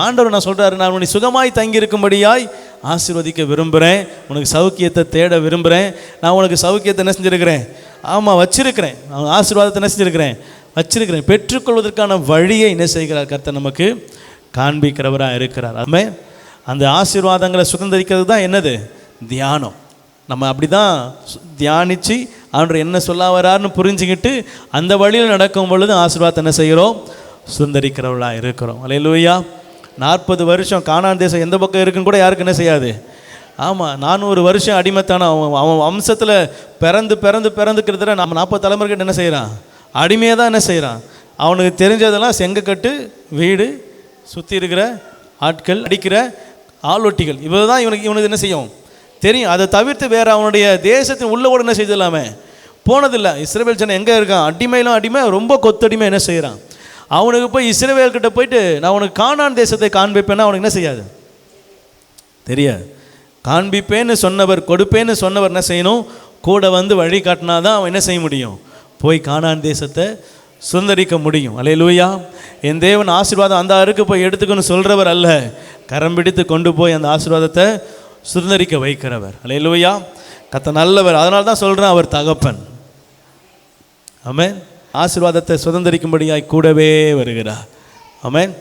ஆண்டவர் நான் சொல்கிறாரு, நான் உன்னை சுகமாய் தங்கியிருக்கும்படியாய் ஆசீர்வதிக்க விரும்புகிறேன், உனக்கு சௌக்கியத்தை தேட விரும்புகிறேன். நான் உனக்கு சௌக்கியத்தை என்ன செஞ்சுருக்கிறேன்? ஆமாம் வச்சிருக்கிறேன். ஆசீர்வாதத்தை என்ன செஞ்சுருக்கிறேன்? வச்சிருக்கிறேன். பெற்றுக்கொள்வதற்கான வழியை என்ன செய்கிறார்? கர்த்தர் நமக்கு காண்பிக்கிறவராக இருக்கிறார். அதுமே அந்த ஆசீர்வாதங்களை சுதந்திரிக்கிறது தான் என்னது? தியானம். நம்ம அப்படி தான் தியானித்து ஆண்டவர் என்ன சொல்ல வராருன்னு புரிஞ்சுக்கிட்டு அந்த வழியில் நடக்கும் பொழுது ஆசீர்வாதத்தை என்ன செய்கிறோம்? சுதந்திரிக்கிறவர்களாக இருக்கிறோம். அல்லேலூயா. 40 வருஷம் கானான் தேசம் எந்த பக்கம் இருக்குன்னு கூட யாருக்கு என்ன செய்யாது. ஆமாம், 400 வருஷம் அடிமைத்தான அவன் வம்சத்தில் பிறந்து கிட்டத்தட்ட நம்ம 40 தலைமுறைக்கிட்ட என்ன செய்கிறான்? அடிமையாக தான் என்ன செய்கிறான். அவனுக்கு தெரிஞ்சதெல்லாம் செங்கக்கட்டு, வீடு, சுற்றி இருக்கிற ஆட்கள், அடிக்கிற ஆளொட்டிகள், இவ்வளோ தான் இவனுக்கு என்ன செய்யும் தெரியும். அதை தவிர்த்து வேறு அவனுடைய தேசத்தின் உள்ள கூட என்ன செய்திடலாமே போனதில்லை. இஸ்ரவேல் ஜனம் எங்கே இருக்கான்? அடிமையிலும் அடிமை, ரொம்ப கொத்தடிமை என்ன செய்கிறான். அவனுக்கு போய் இஸ்ரவேல்கிட்ட போயிட்டு நான் உனக்கு கானான் தேசத்தை காண்பிப்பேன்னா அவனுக்கு என்ன செய்யாது? தெரியாது. காண்பிப்பேன்னு சொன்னவர், கொடுப்பேன்னு சொன்னவர் என்ன செய்யணும்? கூட வந்து வழி காட்டினா தான் அவன் என்ன செய்ய முடியும்? போய் கானான் தேசத்தை சுதந்திரிக்க முடியும். அல்லேலூயா. என் தேவன் ஆசீர்வாதம் அந்த அருக்கு போய் எடுத்துக்கணும்னு சொல்கிறவர் அல்ல, கரம் பிடித்து கொண்டு போய் அந்த ஆசீர்வாதத்தை சுதந்திரிக்க வைக்கிறவர். அல்லேலூயா. கர்த்தர் நல்லவர். அதனால தான் சொல்கிறேன், அவர் தகப்பன். ஆமென். ஆசீர்வாதத்தை சுதந்திரிக்கும்படியாய் கூடவே வருகிறார். ஆமென்.